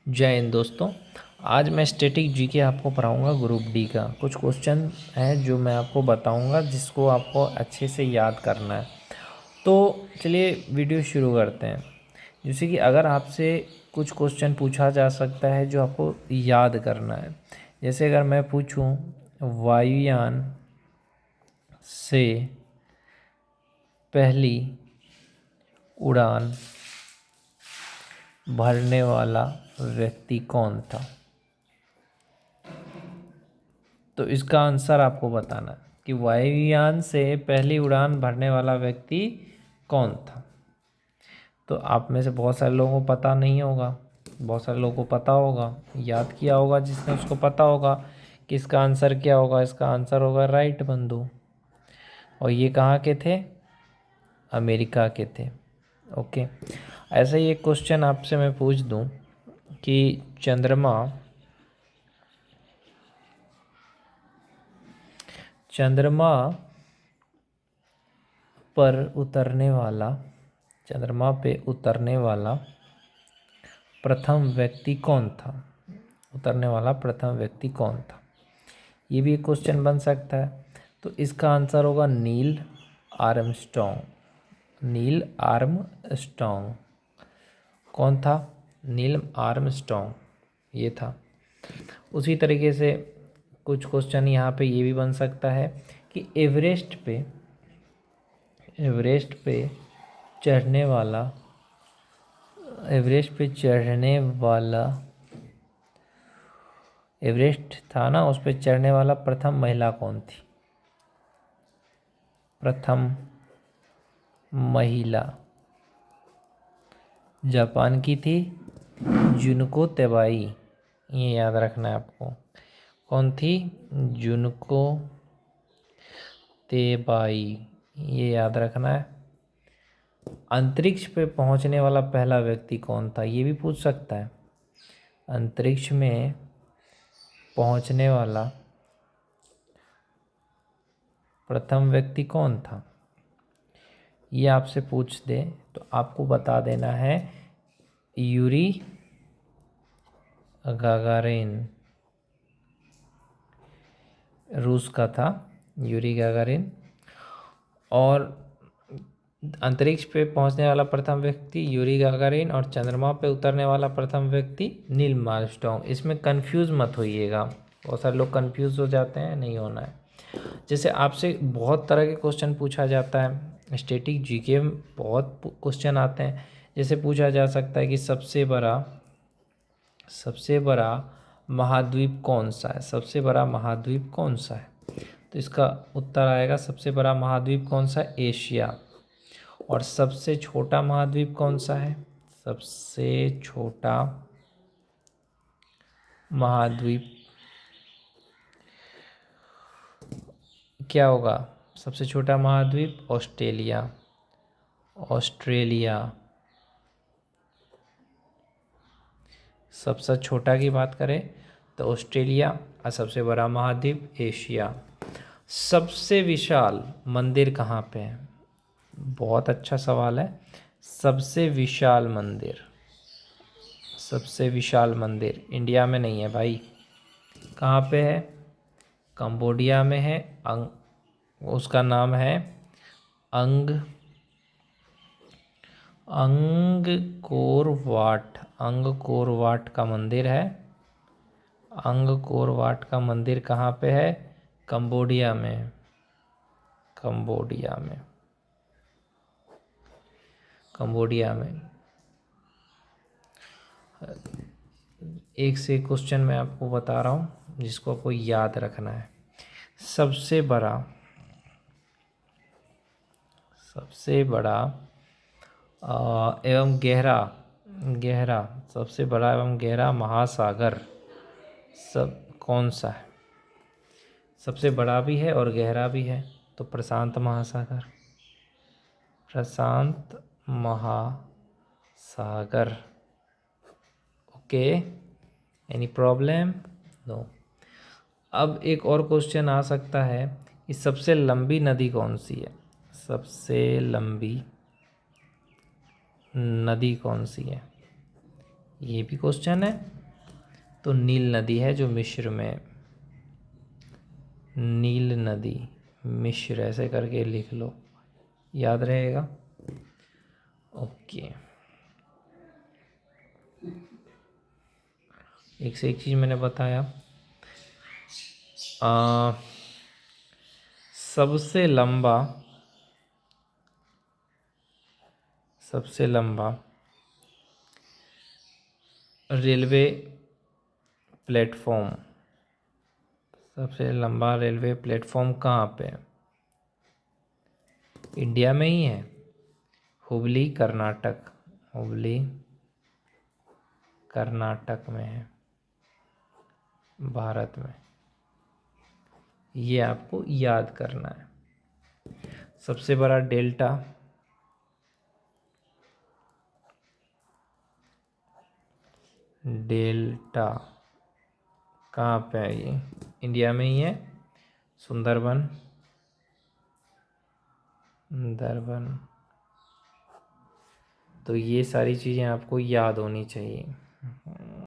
जय हिंद दोस्तों। आज मैं स्टैटिक जीके आपको पढ़ाऊंगा ग्रुप डी का। कुछ क्वेश्चन है जो मैं आपको बताऊंगा जिसको आपको अच्छे से याद करना है। तो चलिए वीडियो शुरू करते हैं। जैसे कि अगर आपसे कुछ क्वेश्चन पूछा जा सकता है जो आपको याद करना है। जैसे अगर मैं पूछूं वायुयान से पहली उड़ान भरने वाला व्यक्ति कौन था, तो इसका आंसर आपको बताना है कि वायुयान से पहली उड़ान भरने वाला व्यक्ति कौन था। तो आप में से बहुत सारे लोगों को पता नहीं होगा, बहुत सारे लोगों को पता होगा, याद किया होगा जिसने उसको पता होगा कि इसका आंसर क्या होगा। इसका आंसर होगा राइट बंधु। और ये कहाँ के थे? अमेरिका के थे। ओके। ऐसा ही एक क्वेश्चन आपसे मैं पूछ दूं कि चंद्रमा पर उतरने वाला चंद्रमा पे उतरने वाला प्रथम व्यक्ति कौन था? उतरने वाला प्रथम व्यक्ति कौन था? ये भी एक क्वेश्चन बन सकता है। तो इसका आंसर होगा नील आर्मस्ट्रॉन्ग। नील आर्मस्ट्रॉन्ग कौन था? नील आर्मस्ट्रॉन्ग ये था। उसी तरीके से कुछ क्वेश्चन यहाँ पे ये भी बन सकता है कि एवरेस्ट पे चढ़ने वाला एवरेस्ट था ना, उस पर चढ़ने वाला प्रथम महिला कौन थी? प्रथम महिला जापान की थी, जुनको तेबाई। ये याद रखना है आपको। कौन थी? जुनको तेबाई, ये याद रखना है। अंतरिक्ष पे पहुंचने वाला पहला व्यक्ति कौन था? ये भी पूछ सकता है। अंतरिक्ष में पहुंचने वाला प्रथम व्यक्ति कौन था? ये आपसे पूछ दे तो आपको बता देना है यूरी गागारिन। रूस का था यूरी गागारिन। और अंतरिक्ष पे पहुंचने वाला प्रथम व्यक्ति यूरी गागारिन और चंद्रमा पे उतरने वाला प्रथम व्यक्ति नील आर्मस्ट्रॉन्ग। इसमें कंफ्यूज मत होइएगा, बहुत सारे लोग कंफ्यूज हो जाते हैं, नहीं होना है। जैसे आपसे बहुत तरह के क्वेश्चन पूछा जाता है, स्टैटिक जीके में बहुत क्वेश्चन आते हैं। जैसे पूछा जा सकता है कि सबसे बड़ा महाद्वीप कौन सा है? सबसे बड़ा महाद्वीप कौन सा है? तो इसका उत्तर आएगा सबसे बड़ा महाद्वीप कौन सा है? एशिया। और सबसे छोटा महाद्वीप कौन सा है? सबसे छोटा महाद्वीप क्या होगा? सबसे छोटा महाद्वीप ऑस्ट्रेलिया। सबसे छोटा की बात करें तो ऑस्ट्रेलिया, और सबसे बड़ा महाद्वीप एशिया। सबसे विशाल मंदिर कहाँ पे है? बहुत अच्छा सवाल है। सबसे विशाल मंदिर इंडिया में नहीं है भाई। कहाँ पे है? कंबोडिया में है। उसका नाम है अंगकोर वाट का मंदिर है। अंगकोर वाट का मंदिर कहाँ पे है? कंबोडिया में। एक से क्वेश्चन मैं आपको बता रहा हूँ जिसको आपको याद रखना है। सबसे बड़ा एवं गहरा सबसे बड़ा एवं गहरा महासागर सब कौन सा है? सबसे बड़ा भी है और गहरा भी है, तो प्रशांत महासागर। Okay, any problem? नो। अब एक और क्वेश्चन आ सकता है कि सबसे लंबी नदी कौन सी है? सबसे लंबी नदी कौन सी है? ये भी क्वेश्चन है। तो नील नदी है जो मिस्र में, नील नदी मिस्र ऐसे करके लिख लो, याद रहेगा। ओके, एक से एक चीज़ मैंने बताया। सबसे लंबा रेलवे प्लेटफॉर्म, सबसे लंबा रेलवे प्लेटफॉर्म कहाँ पे है? इंडिया में ही है, हुबली कर्नाटक, हुबली कर्नाटक में है, भारत में। ये आपको याद करना है। सबसे बड़ा डेल्टा, डेल्टा कहाँ पे है? ये इंडिया में ही है, सुंदरबन, सुंदरबन। तो ये सारी चीज़ें आपको याद होनी चाहिए।